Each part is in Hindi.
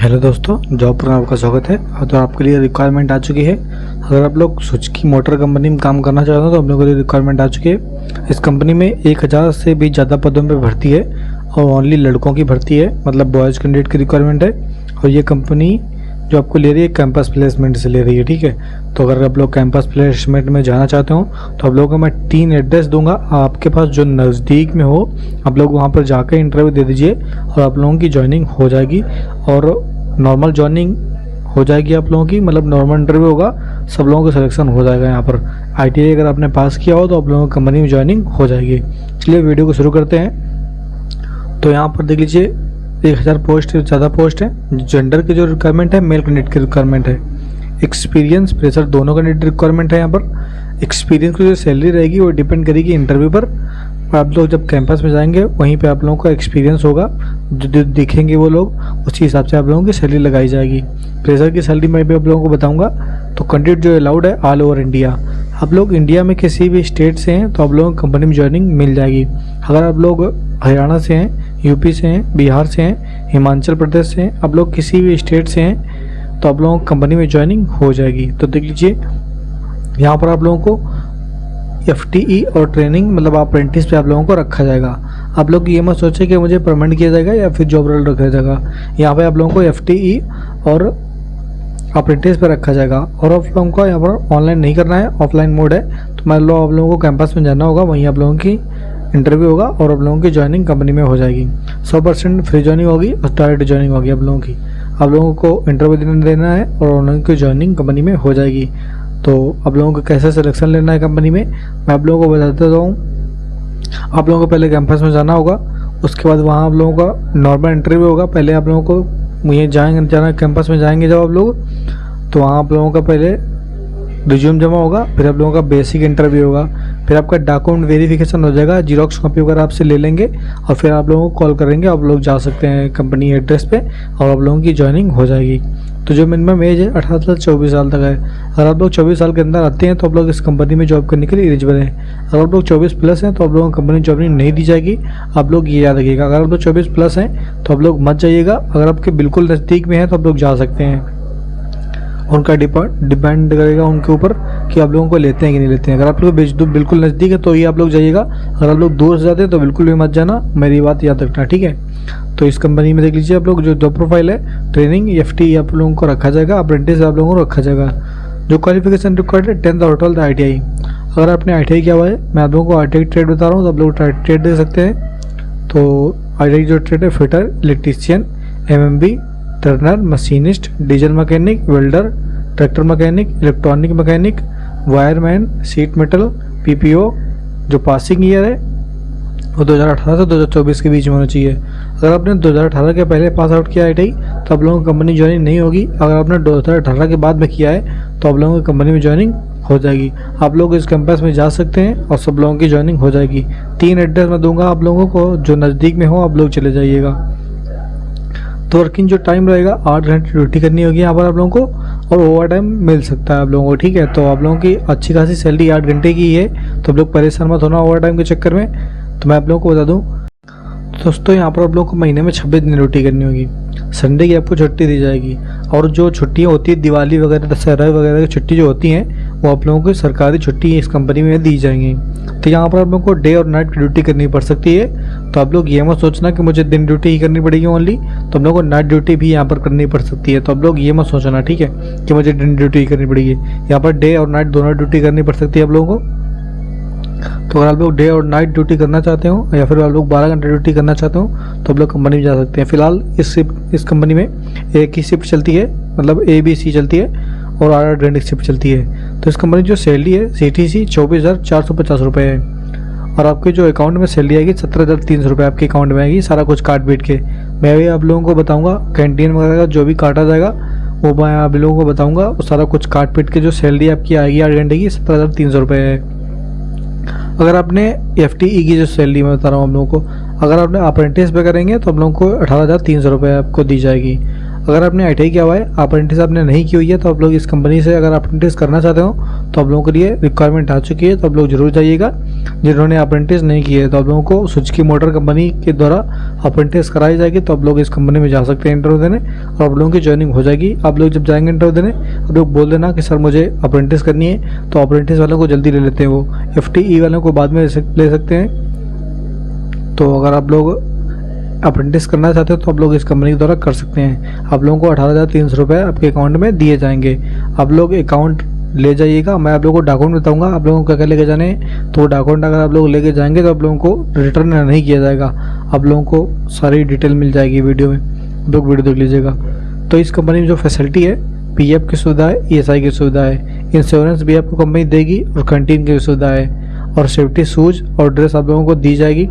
हेलो दोस्तों, जॉब पर आपका स्वागत है। तो आपके लिए रिक्वायरमेंट आ चुकी है। अगर आप लोग सुजुकी मोटर कंपनी में काम करना चाहते हो तो आप लोगों के लिए रिक्वायरमेंट आ चुकी है। इस कंपनी में 1000 से भी ज़्यादा पदों पे भर्ती है और ओनली लड़कों की भर्ती है, मतलब बॉयज़ कैंडिडेट की रिक्वायरमेंट है। और ये कंपनी जो आपको ले रही है कैंपस प्लेसमेंट से ले रही है, ठीक है। तो अगर आप लोग कैंपस प्लेसमेंट में जाना चाहते हो तो आप लोगों को मैं 3 एड्रेस दूंगा, आपके पास जो नज़दीक में हो आप लोग वहाँ पर जाकर इंटरव्यू दे दीजिए और आप लोगों की ज्वाइनिंग हो जाएगी। और नॉर्मल ज्वाइनिंग हो जाएगी आप लोगों की, मतलब नॉर्मल इंटरव्यू होगा, सब लोगों का सिलेक्शन हो जाएगा। यहाँ पर ITI अगर आपने पास किया हो तो आप लोगों की कंपनी में ज्वाइनिंग हो जाएगी। चलिए वीडियो को शुरू करते हैं। तो यहाँ पर देख लीजिए 1000 पोस्ट ज़्यादा पोस्ट है। जेंडर की जो रिक्वायरमेंट है मेल कैंडिडेट की रिक्वायरमेंट है। एक्सपीरियंस फ्रेशर दोनों कैंडिडेट रिक्वायरमेंट है। यहाँ पर एक्सपीरियंस की जो सैलरी रहेगी वो डिपेंड करेगी इंटरव्यू पर। आप लोग जब कैंपस में जाएंगे वहीं पे आप लोगों का एक्सपीरियंस होगा, जो दिखेंगे वो लोग उसी हिसाब से आप लोगों की सैलरी लगाई जाएगी। फ्रेशर की सैलरी मैं भी आप लोगों को बताऊंगा। तो कैंडिडेट जो अलाउड है ऑल ओवर इंडिया, आप लोग इंडिया में किसी भी स्टेट से हैं तो आप लोगों को कंपनी में ज्वाइनिंग मिल जाएगी। अगर आप लोग हरियाणा से हैं, यूपी से हैं, बिहार से हैं, हिमाचल प्रदेश से हैं, आप लोग किसी भी स्टेट से हैं तो आप लोगों को कंपनी में ज्वाइनिंग हो जाएगी। तो देख लीजिए यहाँ पर आप लोगों को FTE और ट्रेनिंग मतलब अप्रेंटिस पे आप लोगों को रखा जाएगा। आप लोग ये मत सोचे कि मुझे परमानेंट किया जाएगा या फिर जॉब रोल रखा जाएगा। यहाँ पे आप लोगों को FTE और अप्रेंटिस पे रखा जाएगा। और आप लोगों को यहाँ पर ऑनलाइन नहीं करना है, ऑफलाइन मोड है। तो मान लो आप लोगों को कैंपस में जाना होगा, वहीं आप लोगों की इंटरव्यू होगा और आप लोगों की ज्वाइनिंग कंपनी में हो जाएगी। 100% फ्री ज्वाइनिंग होगी और डायरेक्ट ज्वाइनिंग होगी आप लोगों की। आप लोगों को इंटरव्यू देना है और उन लोगों की ज्वाइनिंग कंपनी में हो जाएगी। तो आप लोगों को कैसे सिलेक्शन लेना है कंपनी में मैं आप लोगों को बता देता हूँ। आप लोगों को पहले कैंपस में जाना होगा, उसके बाद वहाँ आप लोगों का नॉर्मल इंटरव्यू होगा। पहले आप लोगों को मुझे जाना कैंपस में जाएंगे जब आप लोग, तो वहाँ आप लोगों का पहले रिज्यूम जमा होगा, फिर आप लोगों का बेसिक इंटरव्यू होगा, फिर आपका डॉक्यूमेंट वेरिफिकेशन हो जाएगा, जीरोक्स कॉपी वगैरह आपसे ले लेंगे और फिर आप लोगों को कॉल करेंगे। आप लोग जा सकते हैं कंपनी एड्रेस पे और आप लोगों की ज्वाइनिंग हो जाएगी। तो जो मिनिमम एज है 18 से 24 साल तक है। अगर आप लोग 24 साल के अंदर आते हैं तो आप लोग इस कंपनी में जॉब करने के लिए एलिजिबल हैं। अगर आप लोग 24 प्लस हैं तो आप लोगों को कंपनी ज्वाइनिंग नहीं दी जाएगी। आप लोग ये याद रखिएगा, अगर आप लोग 24 प्लस हैं तो आप लोग मत जाइएगा। अगर आपके बिल्कुल नज़दीक में है तो आप लोग जा सकते हैं। उनका डिपेंड करेगा उनके ऊपर कि आप लोगों को लेते हैं कि नहीं लेते हैं। अगर आप लोग बिल्कुल नज़दीक है तो ही आप लोग जाइएगा। अगर आप लोग दूर से जाते हैं तो बिल्कुल भी मत जाना, मेरी बात याद रखना, ठीक है। तो इस कंपनी में देख लीजिए आप लोग जो जॉब प्रोफाइल है, ट्रेनिंग FTE आप लोगों को रखा जाएगा, अप्रेंटिस आप लोगों को रखा जाएगा। जो क्वालिफिकेशन रिक्वायर्ड है 10th और 12th ITI। अगर आपने ITI किया हुआ है, मैं आप लोगों को ITI ट्रेड बता रहा हूँ तो आप लोग ट्रेड दे सकते हैं। तो ITI जो ट्रेड है fitter, electrician, MMB, Turner, machinist, diesel mechanic, welder, tractor mechanic, electronic mechanic, wireman, seat metal, PPO। जो पासिंग ईयर है वो 2018 से 2024 के बीच में होना चाहिए। अगर आपने 2018 के पहले पास आउट किया ITI तो आप लोगों की कंपनी ज्वाइनिंग नहीं होगी। अगर आपने 2018 के बाद में किया है तो आप लोगों की कंपनी में ज्वाइनिंग हो जाएगी। आप लोग इस कैंपस में जा सकते हैं और सब लोगों की ज्वाइनिंग हो जाएगी। 3 एड्रेस मैं दूंगा आप लोगों को, जो नज़दीक में हो आप लोग चले जाइएगा। तो वर्किंग जो टाइम रहेगा 8 घंटे ड्यूटी करनी होगी यहाँ पर आप लोगों को, और ओवर टाइम मिल सकता है आप लोगों को, ठीक है। तो आप लोगों की अच्छी खासी सैलरी 8 घंटे की है, तो आप लोग परेशान मत होना ओवर टाइम के चक्कर में। तो मैं आप लोगों को बता दूं दोस्तों, यहाँ पर आप लोगों को महीने में 26 दिन ड्यूटी करनी होगी। संडे की आपको छुट्टी दी जाएगी। और जो छुट्टियाँ होती है दिवाली वगैरह, दशहरा वगैरह की छुट्टी जो होती हैं वो आप लोगों को सरकारी छुट्टी इस कंपनी में दी जाएंगी। तो यहाँ पर आप लोगों को डे और नाइट की ड्यूटी करनी पड़ सकती है। तो आप लोग ये मत सोचना कि मुझे दिन ड्यूटी ही करनी पड़ेगी ओनली, तो आप लोगों को नाइट ड्यूटी भी यहाँ पर करनी पड़ सकती है। तो आप लोग ये मत सोचना, ठीक है, कि मुझे दिन ड्यूटी ही करनी पड़ेगी। यहाँ पर डे और नाइट दोनों ड्यूटी करनी पड़ सकती है आप लोगों को। तो अगर आप लोग डे और नाइट ड्यूटी करना चाहते हो या फिर आप लोग 12 घंटे ड्यूटी करना चाहते हो तो आप लोग कंपनी में जा सकते हैं। फिलहाल इस कंपनी में एक ही शिफ्ट चलती है, मतलब ABC चलती है और 8 घंटे की शिफ्ट चलती है। तो इस कंपनी जो सैलरी है CTC 24,450 रुपये है। और आपके जो अकाउंट में सैलरी आएगी 17,300 रुपये आपके अकाउंट में आएगी, सारा कुछ काट पीट के। मैं भी आप लोगों को बताऊँगा कैंटीन वगैरह का जो भी काटा जाएगा वो मैं आप लोगों को बताऊँगा। वो सारा कुछ काट पीट के जो सैलरी आपकी आएगी 8 घंटे की 17,300 रुपये है। अगर आपने FTE की जो सैलरी मैं बता रहा हूँ आप लोगों को, अगर आपने अप्रेंटिस पे करेंगे तो आप लोगों को 18,300 रुपये आपको दी जाएगी। अगर आपने ITI किया हुआ है, अप्रेंटिस आपने नहीं की हुई है, तो आप लोग इस कंपनी से अगर अप्रेंटिस करना चाहते हो तो आप लोगों के लिए रिक्वायरमेंट आ चुकी है, तो आप लोग जरूर जाइएगा। जिन्होंने अप्रेंटिस नहीं किए तो आप लोगों को सुजुकी मोटर कंपनी के द्वारा अप्रेंटिस कराई जाएगी। तो आप लोग इस कंपनी में जा सकते हैं इंटरव्यू देने और आप लोगों की ज्वाइनिंग हो जाएगी। आप लोग जब जाएंगे इंटरव्यू देने आप लोग बोल देना कि सर मुझे अप्रेंटिस करनी है, तो अप्रेंटिस वालों को जल्दी ले लेते हैं, वो FTE वालों को बाद में ले सकते हैं। तो अगर आप लोग अप्रेंटिस करना चाहते हो तो आप लोग इस कंपनी के द्वारा कर सकते हैं। आप लोगों को 18,300 रुपये आपके अकाउंट में दिए जाएंगे। आप लोग अकाउंट ले जाइएगा। मैं आप लोगों को डॉक्यूमेंट बताऊंगा आप लोगों को क्या क्या लेके जाने हैं। तो डॉक्यूमेंट अगर आप लोग लेके जाएंगे तो आप लोगों को रिटर्न नहीं किया जाएगा, आप लोगों को सारी डिटेल मिल जाएगी वीडियो में, आप लोग वीडियो देख लीजिएगा। तो इस कंपनी में जो फैसिलिटी है, PF की सुविधा है, ESI की सुविधा है, इंश्योरेंस भी आपको कंपनी देगी और कैंटीन की सुविधा है, और सेफ्टी शूज और ड्रेस आप लोगों को दी जाएगी,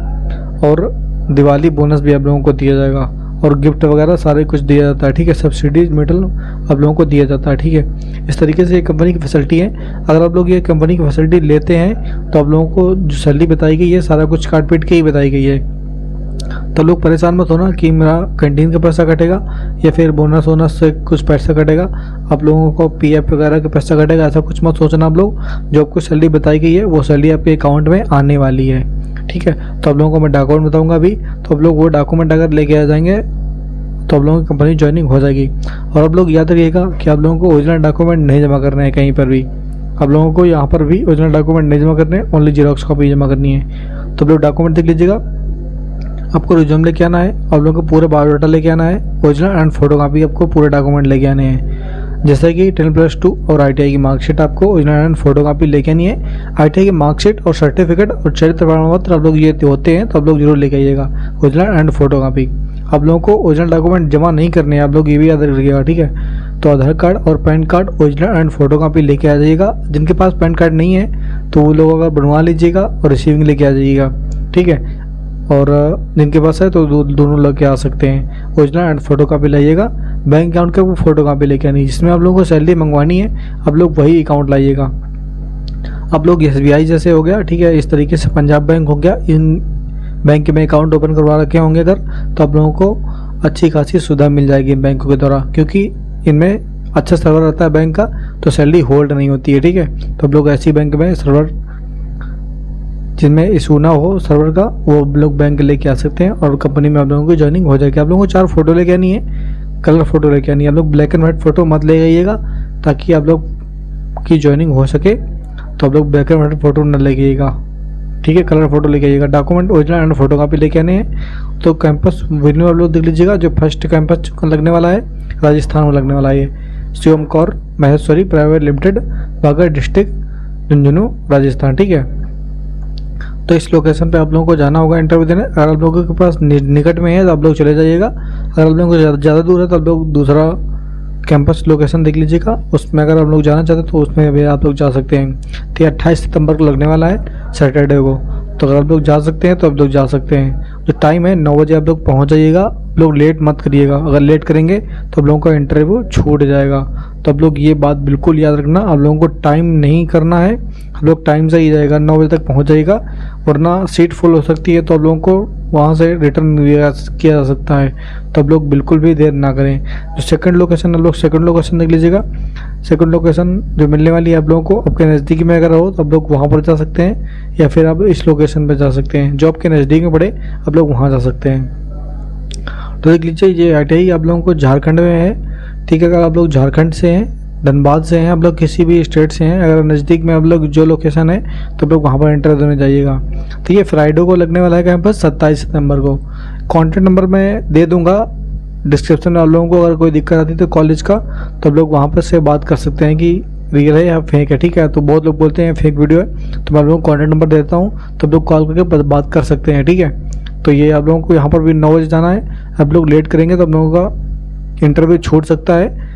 और दिवाली बोनस भी आप लोगों को दिया जाएगा, और गिफ्ट वगैरह सारे कुछ दिया जाता है। ठीक है, सब्सिडीज मेटल आप लोगों को दिया जाता है। ठीक है, इस तरीके से ये कंपनी की फैसिलिटी है। अगर आप लोग ये कंपनी की फैसिलिटी लेते हैं तो आप लोगों को जो सैलरी बताई गई है सारा कुछ काट पीट के ही बताई गई है। तो लोग परेशान मत होना कि मेरा कैंटीन का पैसा कटेगा या फिर बोनस वोनस से कुछ पैसा कटेगा, आप लोगों को PF वगैरह का पैसा कटेगा, ऐसा कुछ मत सोचना। आप लोग जो आपको सैलरी बताई गई है वो सैलरी आपके अकाउंट में आने वाली है। ठीक है, तो आप लोगों को मैं डॉक्यूमेंट बताऊंगा अभी, तो आप लोग वो डॉक्यूमेंट अगर लेके आ जाएंगे तो आप लोगों की कंपनी ज्वाइनिंग हो जाएगी। और आप लोग याद रखिएगा कि आप लोगों को ओरिजिनल डॉक्यूमेंट नहीं जमा करना है कहीं पर भी, आप लोगों को यहाँ पर भी ओरिजिनल डॉक्यूमेंट नहीं जमा करने हैं, ओनली जीरोक्स कॉपी जमा करनी है। तो आप लोग डॉक्यूमेंट देख लीजिएगा। आपको रिज्यूम लेके आना है, आप लोगों को पूरा बायोडाटा लेके आना है, ओरिजिनल एंड फोटो कापी आपको पूरे डॉक्यूमेंट लेके आने हैं। जैसे कि 10+2 और ITI की मार्कशीट आपको ओरिजिनल एंड फोटो कापी लेके आनी है। ITI की मार्कशीट और सर्टिफिकेट और चरित्र प्रमाण पत्र आप लोग ये होते हैं तो आप लोग जरूर लेके आइएगा, ओरिजिनल एंड फोटो कापी। आप लोगों को ओरिजिनल डॉक्यूमेंट जमा नहीं करने हैं, आप लोग ये भी याद रखिएगा। ठीक है, तो आधार कार्ड और pan card original and photo copy लेके आ जाइएगा। जिनके पास पैन कार्ड नहीं है तो वो लोग अगर बनवा लीजिएगा और रिसीविंग लेके आ जाइएगा। ठीक है, और जिनके पास है तो दोनों लेके आ सकते हैं। ओरिजिनल एंड फोटो कापी लाइएगा। बैंक अकाउंट का वो फोटो कापी लेके आनी है, जिसमें आप लोगों को सैलरी मंगवानी है, आप लोग वही अकाउंट लाइएगा। आप लोग SBI जैसे हो गया, ठीक है, इस तरीके से पंजाब बैंक हो गया, इन बैंक में अकाउंट ओपन करवा रखे होंगे अगर, तो आप लोगों को अच्छी खासी सुविधा मिल जाएगी बैंकों के द्वारा, क्योंकि इनमें अच्छा सर्वर रहता है बैंक का, तो सैलरी होल्ड नहीं होती है। ठीक है, तो आप लोग ऐसी बैंक में सर्वर जिनमें इशू ना हो सर्वर का, वो लोग बैंक लेके आ सकते हैं और कंपनी में आप लोगों की ज्वाइनिंग हो जाएगी। आप लोगों को 4 फोटो लेके आनी है, कलर फोटो लेके आनी है। आप लोग ब्लैक एंड व्हाइट फोटो मत ले आइएगा ताकि आप लोग की ज्वाइनिंग हो सके, तो आप लोग ब्लैक एंड व्हाइट फोटो न लेके आइएगा। ठीक है, कलर फोटो लेके आइएगा। Document original and photo copy लेके आने हैं। तो कैंपस वीडियो आप लोग देख लीजिएगा, जो फर्स्ट कैंपस लगने वाला है राजस्थान में लगने वाला है, शिवम कौर महेश्वरी प्राइवेट लिमिटेड, बागर डिस्ट्रिक्ट, झुंझुनू, राजस्थान। ठीक है, तो इस लोकेशन पे आप लोगों को जाना होगा इंटरव्यू देने। अगर आप लोगों के पास निकट में है तो आप लोग चले जाइएगा, अगर आप लोगों को ज़्यादा दूर है तो आप लोग दूसरा कैंपस लोकेशन देख लीजिएगा, उसमें अगर आप लोग जाना चाहते हैं तो उसमें भी आप लोग जा सकते हैं। तो 28 सितंबर को लगने वाला है सैटरडे को, तो अगर आप लोग जा सकते हैं तो आप लोग जा सकते हैं। जो टाइम है 9 बजे आप लोग पहुँच जाइएगा, आप लोग लेट मत करिएगा, अगर लेट करेंगे तो आप लोगों का इंटरव्यू छूट जाएगा। तो आप लोग ये बात बिल्कुल याद रखना, आप लोगों को टाइम नहीं करना है, आप लोग टाइम से ही जाएगा, 9 बजे तक पहुंच जाइएगा, वरना सीट फुल हो सकती है तो आप लोगों को वहां से रिटर्न किया जा सकता है। तो आप लोग बिल्कुल भी देर ना करें। जो सेकंड लोकेशन, आप लोग सेकंड लोकेशन देख लीजिएगा। सेकंड लोकेशन जो मिलने वाली है आप लोगों को, आपके नज़दीक में अगर हो तो आप लोग वहाँ पर जा सकते हैं, या फिर आप इस लोकेशन पर जा सकते हैं। जो आपके नज़दीक में पड़े आप लोग वहाँ जा सकते हैं। तो देख लीजिए, ये ITI आप लोगों को झारखंड में है। ठीक है, अगर आप लोग झारखंड से हैं, धनबाद से हैं, आप लोग किसी भी स्टेट से हैं, अगर नज़दीक में आप लोग जो लोकेशन है तो आप लोग वहाँ पर इंटरव्यू देने जाइएगा। तो ये फ्राइडे को लगने वाला है कैंपस 27 सितंबर को। कॉन्टैक्ट नंबर मैं दे दूँगा डिस्क्रिप्शन में, आप लोगों को अगर कोई दिक्कत आती है तो कॉलेज का, तो आप लोग वहाँ पर से बात कर सकते हैं कि रियल है या फेक है। ठीक है, तो बहुत लोग बोलते हैं फेक वीडियो है, तो मैं आप लोगों को कॉन्टैक्ट नंबर देता हूँ, तो आप लोग कॉल करके बात कर सकते हैं। ठीक है, तो ये आप लोगों को यहाँ पर भी 9 बजे जाना है। आप लोग लेट करेंगे तो आप लोगों का इंटरव्यू छूट सकता है,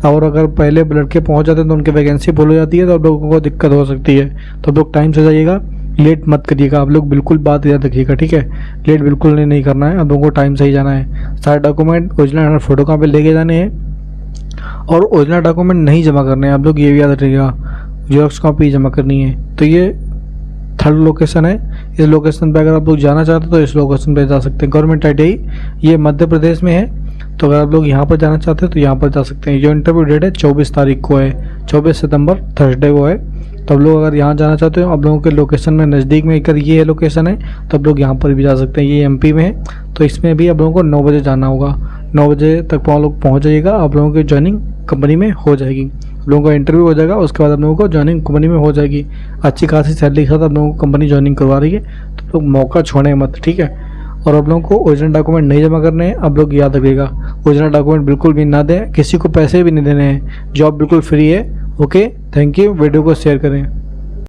और अगर पहले लड़के पहुँच जाते हैं तो उनकी वैकेंसी फुल हो जाती है, तो आप लोगों को दिक्कत हो सकती है। तो आप लोग टाइम से जाइएगा, लेट मत करिएगा। आप लोग बिल्कुल बात याद रखिएगा। ठीक है, लेट बिल्कुल नहीं करना है, आप लोगों को टाइम से ही जाना है। सारे डॉक्यूमेंट ओरिजिनल और फोटो कॉपी लेके जाने हैं, और ओरिजिनल डॉक्यूमेंट नहीं जमा करने हैं, आप लोग ये भी याद रखिएगा, जेरॉक्स कॉपी जमा करनी है। तो ये थर्ड लोकेशन है। इस लोकेशन पे अगर आप लोग जाना चाहते हैं तो इस लोकेशन पे जा सकते हैं। गवर्नमेंट ITI ये मध्य प्रदेश में है, तो अगर आप लोग यहाँ पर जाना चाहते हैं तो यहाँ पर जा सकते हैं। जो इंटरव्यू डेट है 24 तारीख को है, 24 सितंबर थर्सडे को है। तो आप लोग अगर यहाँ जाना चाहते हो, आप लोगों के लोकेशन में नज़दीक में अगर ये लोकेशन है तो आप लोग यहाँ पर भी जा सकते हैं। ये एमपी में है, तो इसमें भी आप लोगों को 9 बजे जाना होगा। 9 बजे तक आप लोग पहुँच जाइएगा, आप लोगों की ज्वाइनिंग कंपनी में हो जाएगी। आप लोगों का इंटरव्यू हो जाएगा, उसके बाद आप लोगों को ज्वाइनिंग कंपनी में हो जाएगी। अच्छी खासी सैलरी के साथ आप लोगों को कंपनी ज्वाइनिंग करवा रही है, तो लोग मौका छोड़ें मत, ठीक है। और आप लोगों को ओरिजिनल डॉक्यूमेंट नहीं जमा करने हैं, आप लोग याद रखिएगा। ओरिजिनल डॉक्यूमेंट बिल्कुल भी ना दें, किसी को पैसे भी नहीं देने हैं, जॉब बिल्कुल फ्री है। Okay, thank you. वीडियो को शेयर करें।